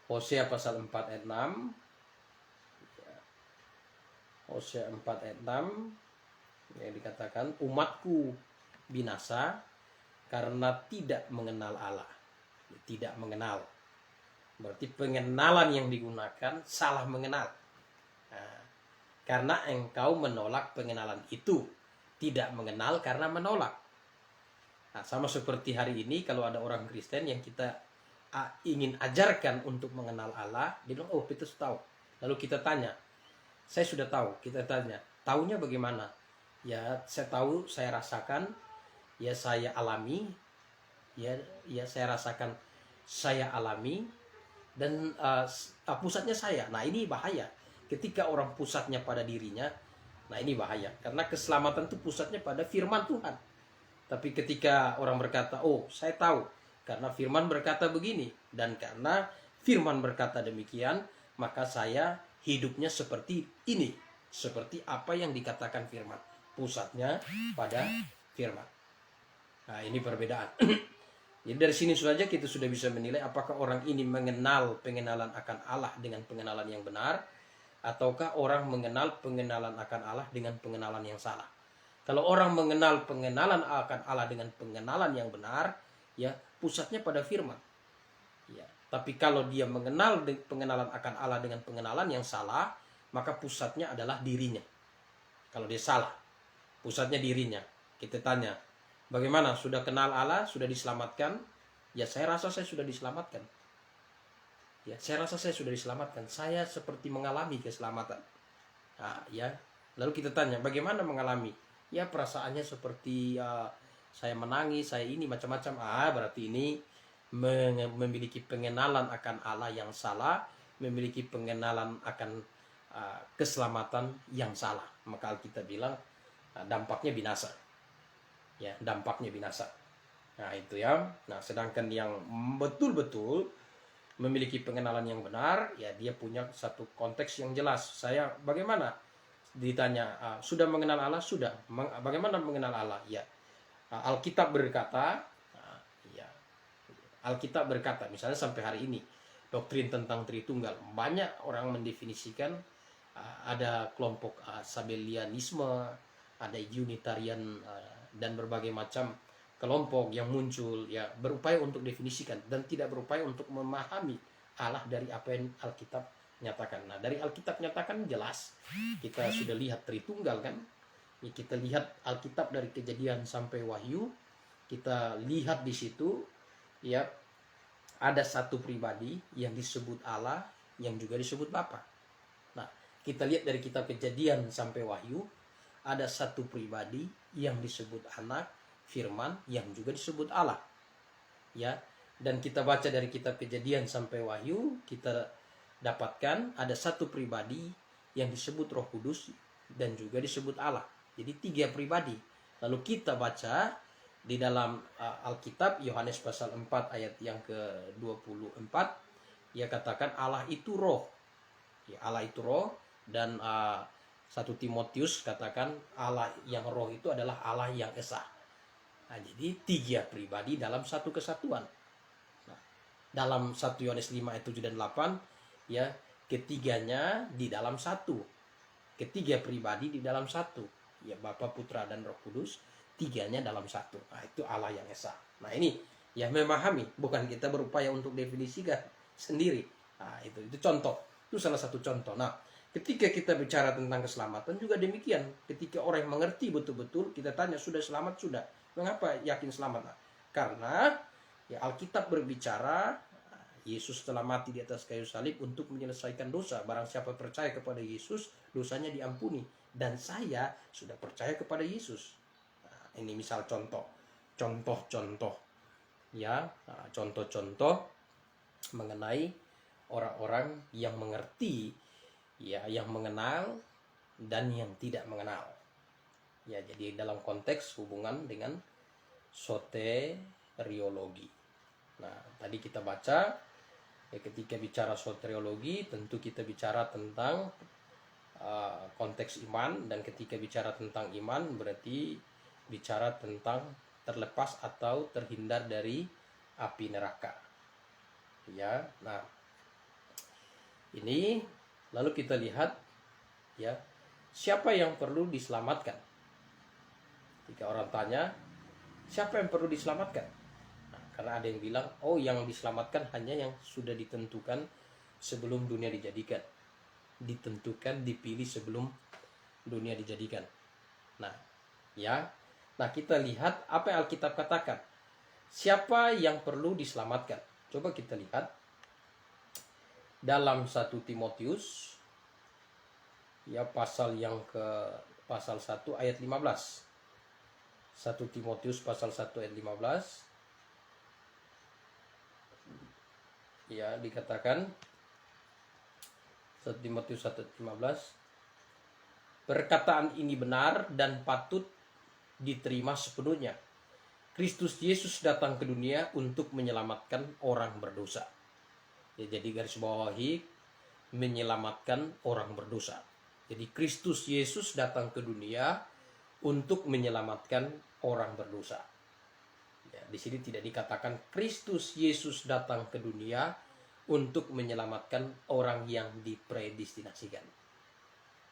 Hosea pasal 4 ayat 6. Hosea 4 ayat 6 yang dikatakan, umatku binasa karena tidak mengenal Allah. Tidak mengenal. Berarti pengenalan yang digunakan salah mengenal. Nah, karena engkau menolak pengenalan itu. Tidak mengenal karena menolak. Nah, sama seperti hari ini kalau ada orang Kristen yang kita ingin ajarkan untuk mengenal Allah, dia bilang, oh, Petrus tahu. Lalu kita tanya, saya sudah tahu. Kita tanya, tahunya bagaimana? Ya, saya tahu, saya rasakan, ya, saya alami, ya, saya rasakan, saya alami, dan pusatnya saya. Nah, ini bahaya. Ketika orang pusatnya pada dirinya, nah, ini bahaya. Karena keselamatan itu pusatnya pada firman Tuhan. Tapi ketika orang berkata, oh, saya tahu, karena firman berkata begini, dan karena firman berkata demikian, maka saya hidupnya seperti ini, seperti apa yang dikatakan firman. Pusatnya pada firman. Nah, ini perbedaan. Jadi dari sini saja kita sudah bisa menilai apakah orang ini mengenal pengenalan akan Allah dengan pengenalan yang benar, ataukah orang mengenal pengenalan akan Allah dengan pengenalan yang salah. Kalau orang mengenal pengenalan akan Allah dengan pengenalan yang benar, ya pusatnya pada firman. Ya, tapi kalau dia mengenal pengenalan akan Allah dengan pengenalan yang salah, maka pusatnya adalah dirinya. Kalau dia salah, pusatnya dirinya. Kita tanya, bagaimana, sudah kenal Allah, sudah diselamatkan? Ya, saya rasa saya sudah diselamatkan. Ya, saya rasa saya sudah diselamatkan. Saya seperti mengalami keselamatan. Nah, ya. Lalu kita tanya, bagaimana mengalami? Ya, perasaannya seperti saya menangis, saya ini macam-macam. Berarti ini memiliki pengenalan akan Allah yang salah, memiliki pengenalan akan keselamatan yang salah. Maka Alkitab bilang dampaknya binasa. Ya, dampaknya binasa. Nah, itu ya. Nah, sedangkan yang betul-betul memiliki pengenalan yang benar, ya dia punya satu konteks yang jelas. Saya bagaimana? Ditanya, sudah mengenal Allah? Sudah. Bagaimana mengenal Allah? Ya, Alkitab berkata, ya, Alkitab berkata, misalnya sampai hari ini, doktrin tentang Tritunggal, banyak orang mendefinisikan, ada kelompok Sabellianisme, ada Unitarian, dan berbagai macam kelompok yang muncul, ya berupaya untuk definisikan dan tidak berupaya untuk memahami Allah dari apa yang Alkitab nyatakan. Nah, dari Alkitab nyatakan jelas, kita sudah lihat Tritunggal kan, ya, kita lihat Alkitab dari Kejadian sampai Wahyu, kita lihat di situ ya ada satu pribadi yang disebut Allah, yang juga disebut Bapa. Nah, kita lihat dari kitab Kejadian sampai Wahyu, ada satu pribadi yang disebut Anak, Firman, yang juga disebut Allah. Ya, dan kita baca dari kitab Kejadian sampai Wahyu, kita dapatkan ada satu pribadi yang disebut Roh Kudus dan juga disebut Allah. Jadi 3 pribadi. Lalu kita baca di dalam Alkitab Yohanes pasal 4 ayat yang ke-24, ia katakan Allah itu roh. Ya, Allah itu roh, dan 1 Timotius katakan Allah yang roh itu adalah Allah yang esa. Nah, jadi 3 pribadi dalam satu kesatuan. Nah, dalam 1 Yohanes 5 ayat 7 dan 8, ya ketiganya di dalam satu. Ketiga pribadi di dalam satu. Ya, Bapa, Putra, dan Roh Kudus, 3-nya dalam satu. Nah, itu Allah yang esa. Nah, ini ya memahami, bukan kita berupaya untuk definisikan sendiri. Nah, itu contoh. Itu salah satu contoh. Nah, ketika kita bicara tentang keselamatan juga demikian. Ketika orang yang mengerti betul-betul, kita tanya, sudah selamat? Sudah. Mengapa yakin selamat? Nah, karena ya Alkitab berbicara Yesus telah mati di atas kayu salib untuk menyelesaikan dosa. Barang siapa percaya kepada Yesus, dosanya diampuni. Dan saya sudah percaya kepada Yesus. Nah, ini misal contoh-contoh ya, contoh-contoh mengenai orang-orang yang mengerti, ya, yang mengenal dan yang tidak mengenal. Ya, jadi dalam konteks hubungan dengan soteriologi. Nah, tadi kita baca ya, ketika bicara soteriologi tentu kita bicara tentang konteks iman, dan ketika bicara tentang iman berarti bicara tentang terlepas atau terhindar dari api neraka. Ya, nah ini lalu kita lihat ya, siapa yang perlu diselamatkan? Jika orang tanya, siapa yang perlu diselamatkan? Nah, karena ada yang bilang, oh yang diselamatkan hanya yang sudah ditentukan sebelum dunia dijadikan. Ditentukan, dipilih sebelum dunia dijadikan. Nah, ya. Nah, kita lihat apa yang Alkitab katakan. Siapa yang perlu diselamatkan? Coba kita lihat dalam 1 Timotius ya, pasal 1 ayat 15. 1 Timotius pasal 1 ayat 15. Ya, dikatakan 1 Timotius 1 ayat 15. Perkataan ini benar dan patut diterima sepenuhnya. Kristus Yesus datang ke dunia untuk menyelamatkan orang berdosa. Ya, jadi garis bawahi, menyelamatkan orang berdosa. Jadi Kristus Yesus datang ke dunia untuk menyelamatkan orang berdosa. Ya, di sini tidak dikatakan Kristus Yesus datang ke dunia untuk menyelamatkan orang yang dipredestinasikan.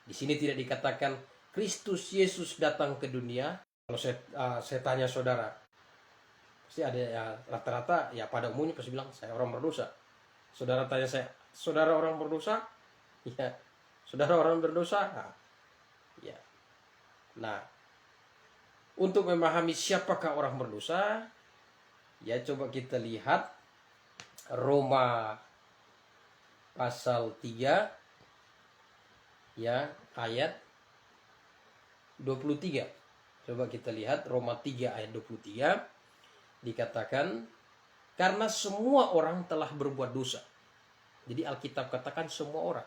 Di sini tidak dikatakan Kristus Yesus datang ke dunia. Kalau saya tanya saudara, pasti ada ya, rata-rata ya pada umumnya pasti bilang saya orang berdosa. Saudara tanya saya, saudara orang berdosa? Ya, saudara orang berdosa? Nah, ya. Nah, untuk memahami siapakah orang berdosa, ya coba kita lihat Roma pasal 3 ya ayat 23. Coba kita lihat Roma 3 ayat 23, dikatakan karena semua orang telah berbuat dosa. Jadi Alkitab katakan semua orang.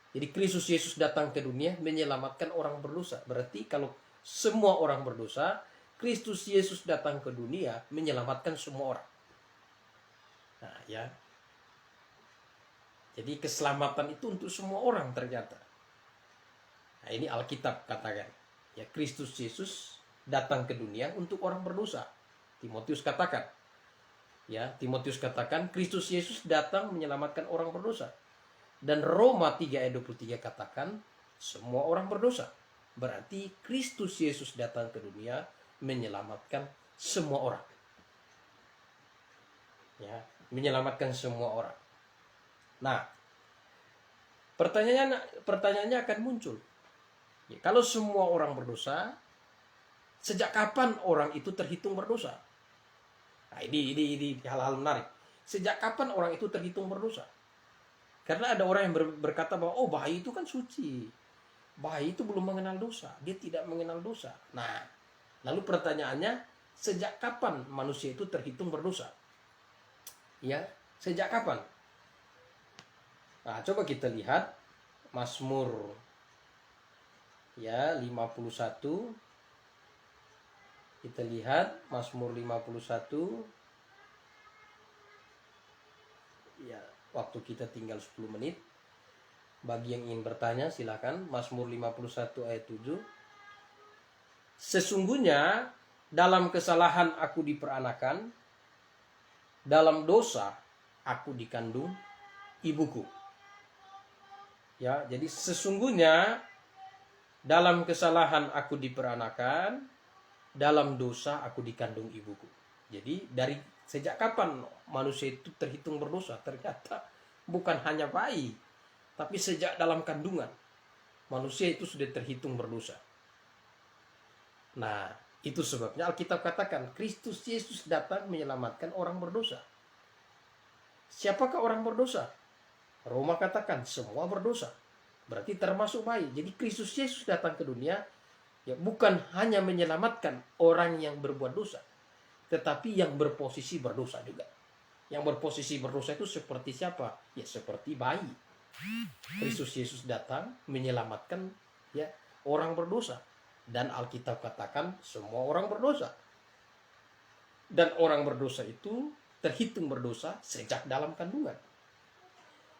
Jadi Kristus Yesus datang ke dunia menyelamatkan orang berdosa. Berarti kalau semua orang berdosa, Kristus Yesus datang ke dunia menyelamatkan semua orang. Nah, ya. Jadi keselamatan itu untuk semua orang ternyata. Nah, ini Alkitab katakan. Ya, Kristus Yesus datang ke dunia untuk orang berdosa. Timotius katakan. Ya, Timotius katakan Kristus Yesus datang menyelamatkan orang berdosa. Dan Roma 3 ayat 23 katakan semua orang berdosa. Berarti Kristus Yesus datang ke dunia menyelamatkan semua orang. Ya, menyelamatkan semua orang. Nah, pertanyaannya akan muncul. Ya, kalau semua orang berdosa, sejak kapan orang itu terhitung berdosa? Nah, ini hal-hal menarik. Sejak kapan orang itu terhitung berdosa? Karena ada orang yang berkata bahwa oh bayi itu kan suci. Bayi itu belum mengenal dosa. Dia tidak mengenal dosa. Nah, lalu pertanyaannya, sejak kapan manusia itu terhitung berdosa? Ya, sejak kapan? Nah, coba kita lihat Mazmur ya 51. Kita lihat Mazmur 51. Ya, waktu kita tinggal 10 menit. Bagi yang ingin bertanya silakan. Mazmur 51 ayat 7. Sesungguhnya dalam kesalahan aku diperanakan, dalam dosa aku dikandung ibuku. Ya, jadi sesungguhnya dalam kesalahan aku diperanakan, dalam dosa aku dikandung ibuku. Jadi dari sejak kapan manusia itu terhitung berdosa? Ternyata bukan hanya bayi, tapi sejak dalam kandungan manusia itu sudah terhitung berdosa. Nah, itu sebabnya Alkitab katakan Kristus Yesus datang menyelamatkan orang berdosa. Siapakah orang berdosa? Roma katakan semua berdosa. Berarti termasuk bayi. Jadi Kristus Yesus datang ke dunia ya bukan hanya menyelamatkan orang yang berbuat dosa, tetapi yang berposisi berdosa juga. Yang berposisi berdosa itu seperti siapa? Ya seperti bayi. Kristus Yesus datang menyelamatkan ya orang berdosa. Dan Alkitab katakan semua orang berdosa. Dan orang berdosa itu terhitung berdosa sejak dalam kandungan.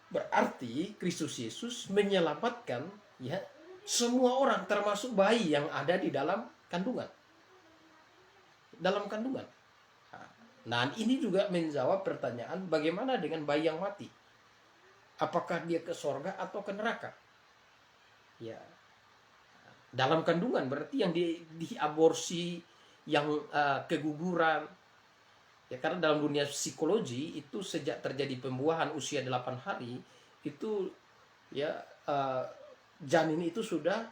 Berarti Kristus Yesus menyelamatkan ya semua orang termasuk bayi yang ada di dalam kandungan. Dalam kandungan. Nah, ini juga menjawab pertanyaan bagaimana dengan bayi yang mati? Apakah dia ke sorga atau ke neraka? Ya. Dalam kandungan berarti yang diaborsi, yang keguguran. Ya, karena dalam dunia psikologi itu sejak terjadi pembuahan usia 8 hari itu ya janin itu sudah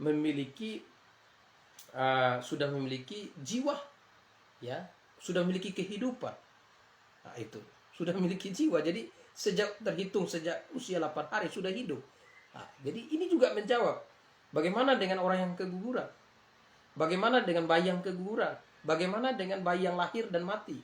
memiliki jiwa, ya sudah memiliki kehidupan. Nah, itu sudah memiliki jiwa. Jadi sejak usia 8 hari sudah hidup. Nah, jadi ini juga menjawab bagaimana dengan orang yang keguguran, bagaimana dengan bayi yang keguguran, bagaimana dengan bayi yang lahir dan mati?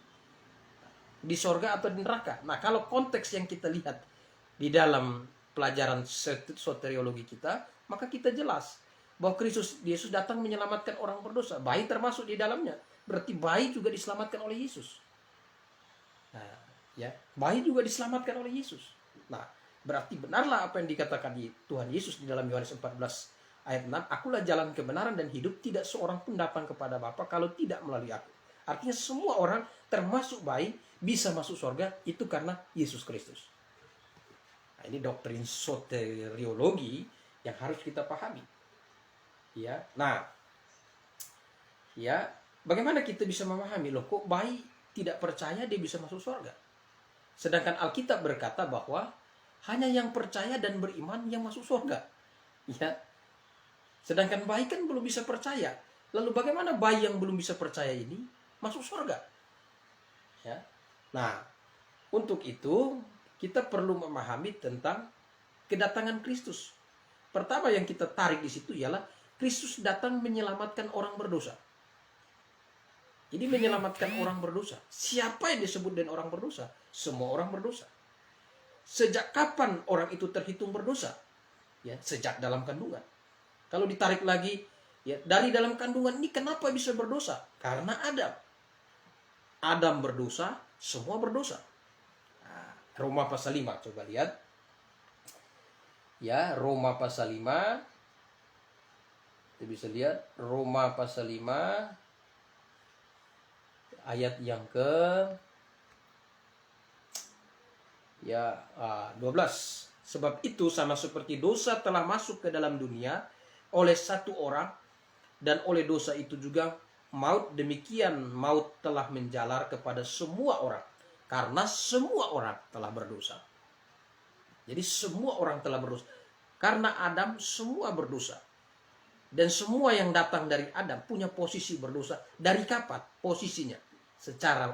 Di sorga atau di neraka? Nah, kalau konteks yang kita lihat di dalam pelajaran soteriologi kita, maka kita jelas bahwa Kristus Yesus datang menyelamatkan orang berdosa. Bayi termasuk di dalamnya. Berarti bayi juga diselamatkan oleh Yesus. Nah, ya, bayi juga diselamatkan oleh Yesus. Nah, berarti benarlah apa yang dikatakan di Tuhan Yesus di dalam Yohanes 14 ayat 6, akulah jalan kebenaran dan hidup, tidak seorang pun datang kepada Bapa kalau tidak melalui aku. Artinya semua orang termasuk bayi bisa masuk surga itu karena Yesus Kristus. Nah, ini doktrin soteriologi yang harus kita pahami. Ya, nah, ya, bagaimana kita bisa memahami loh kok bayi tidak percaya dia bisa masuk surga? Sedangkan Alkitab berkata bahwa hanya yang percaya dan beriman yang masuk surga. Ya, sedangkan bayi kan belum bisa percaya. Lalu bagaimana bayi yang belum bisa percaya ini masuk surga? Ya. Nah, untuk itu kita perlu memahami tentang kedatangan Kristus. Pertama yang kita tarik di situ ialah Kristus datang menyelamatkan orang berdosa. Jadi menyelamatkan orang berdosa. Siapa yang disebut dengan orang berdosa? Semua orang berdosa. Sejak kapan orang itu terhitung berdosa? Ya, sejak dalam kandungan. Kalau ditarik lagi, ya dari dalam kandungan ini kenapa bisa berdosa? Karena Adam. Adam berdosa, semua berdosa. Nah, Roma pasal 5, coba lihat. Ya, Roma pasal 5. Kita bisa lihat Roma pasal 5 ayat yang ke 12. Sebab itu sama seperti dosa telah masuk ke dalam dunia oleh satu orang, dan oleh dosa itu juga maut, demikian maut telah menjalar kepada semua orang, karena semua orang telah berdosa. Jadi semua orang telah berdosa. Karena Adam semua berdosa. Dan semua yang datang dari Adam punya posisi berdosa. Dari kapan posisinya? Secara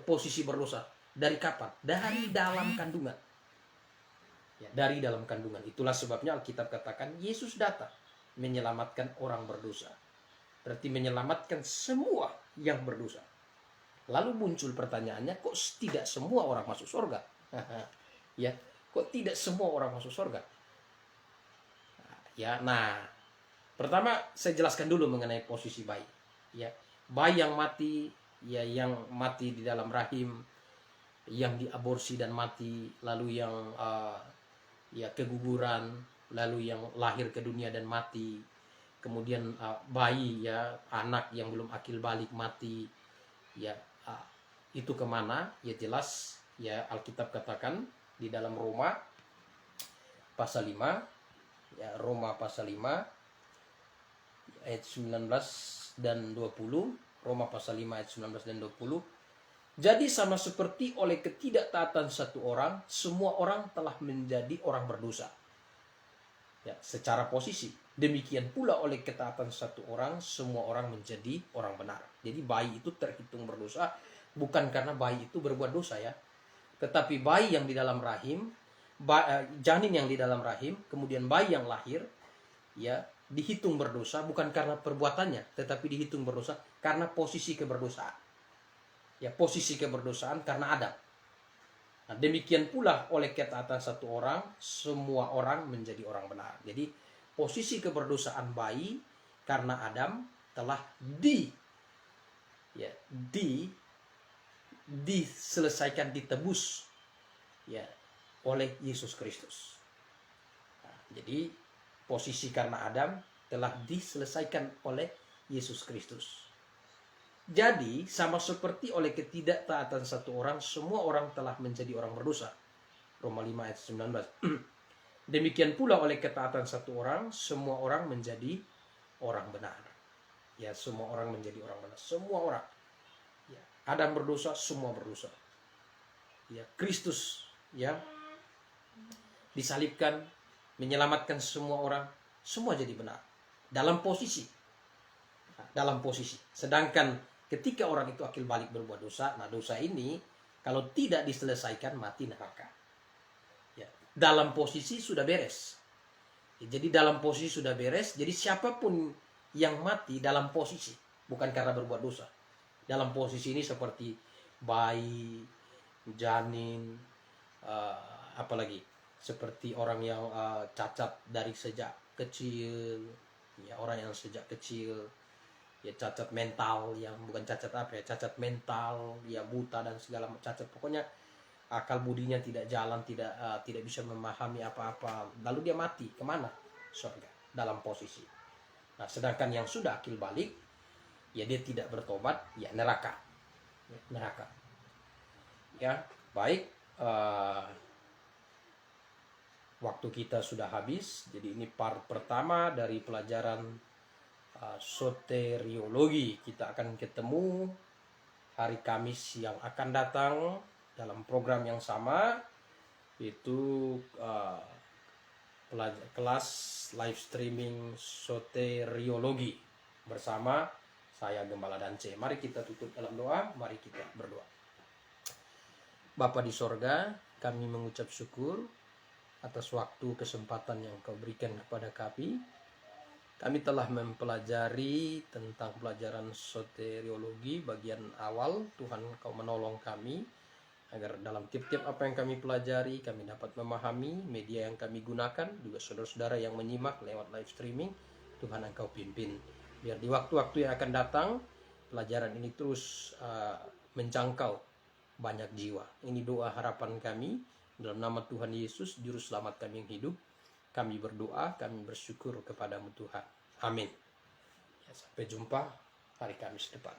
posisi berdosa. Dari kapan? Dari dalam kandungan. Ya, dari dalam kandungan. Itulah sebabnya Alkitab katakan Yesus datang menyelamatkan orang berdosa. Berarti menyelamatkan semua yang berdosa. Lalu muncul pertanyaannya, kok tidak semua orang masuk surga? Ya, kok tidak semua orang masuk surga? Ya, nah, pertama saya jelaskan dulu mengenai posisi bayi. Ya, bayi yang mati, ya yang mati di dalam rahim, yang diaborsi dan mati, lalu yang keguguran, lalu yang lahir ke dunia dan mati, kemudian bayi, ya anak yang belum akil balik mati, ya itu kemana? Ya jelas, ya Alkitab katakan di dalam Roma pasal 5, ya Roma pasal 5 ayat 19 dan 20. Roma pasal 5 ayat 19 dan 20. Jadi sama seperti oleh ketidaktaatan satu orang, semua orang telah menjadi orang berdosa. Ya, secara posisi. Demikian pula oleh ketaatan satu orang, semua orang menjadi orang benar. Jadi bayi itu terhitung berdosa bukan karena bayi itu berbuat dosa, ya. Tetapi bayi yang di dalam rahim, janin yang di dalam rahim, kemudian bayi yang lahir, ya dihitung berdosa bukan karena perbuatannya, tetapi dihitung berdosa karena posisi keberdosaan. Ya, posisi keberdosaan karena Adam. Nah, demikian pula oleh ketaatan satu orang, semua orang menjadi orang benar. Jadi posisi keberdosaan bayi karena Adam telah diselesaikan, ditebus, ya oleh Yesus Kristus. Nah, jadi posisi karena Adam telah diselesaikan oleh Yesus Kristus. Jadi sama seperti oleh ketidaktaatan satu orang, semua orang telah menjadi orang berdosa. Roma 5 ayat 19. Demikian pula oleh ketaatan satu orang, semua orang menjadi orang benar. Ya, semua orang menjadi orang benar. Semua orang. Ya, Adam berdosa, semua berdosa. Ya, Kristus ya disalibkan, menyelamatkan semua orang, semua jadi benar. Dalam posisi. Sedangkan ketika orang itu akil balik berbuat dosa, nah dosa ini kalau tidak diselesaikan mati neraka. Ya, dalam posisi sudah beres. Ya, jadi dalam posisi sudah beres, jadi siapapun yang mati dalam posisi, bukan karena berbuat dosa. Dalam posisi ini seperti bayi, janin, apalagi seperti orang yang cacat dari sejak kecil, ya orang yang sejak kecil, ya cacat mental, yang bukan cacat cacat mental, ya buta dan segala cacat, pokoknya akal budinya tidak jalan, tidak bisa memahami apa-apa, lalu dia mati, kemana? Surga, dalam posisi. Nah, sedangkan yang sudah akil balik, ya dia tidak bertobat, ya neraka. Ya, baik, waktu kita sudah habis, jadi ini part pertama dari pelajaran soteriologi. Kita akan ketemu hari Kamis yang akan datang dalam program yang sama, yaitu kelas live streaming soteriologi bersama saya Gembala Dance. Mari kita tutup dalam doa, mari kita berdoa. Bapa di sorga, kami mengucap syukur atas waktu kesempatan yang Kau berikan kepada kami. Kami telah mempelajari tentang pelajaran soteriologi bagian awal. Tuhan, Kau menolong kami agar dalam tiap-tiap apa yang kami pelajari, kami dapat memahami media yang kami gunakan, juga saudara-saudara yang menyimak lewat live streaming. Tuhan, Engkau pimpin. Biar di waktu-waktu yang akan datang, pelajaran ini terus menjangkau banyak jiwa. Ini doa harapan kami. Dalam nama Tuhan Yesus, Juru Selamat kami yang hidup, kami berdoa, kami bersyukur kepadamu Tuhan. Amin. Ya, sampai jumpa hari Kamis depan.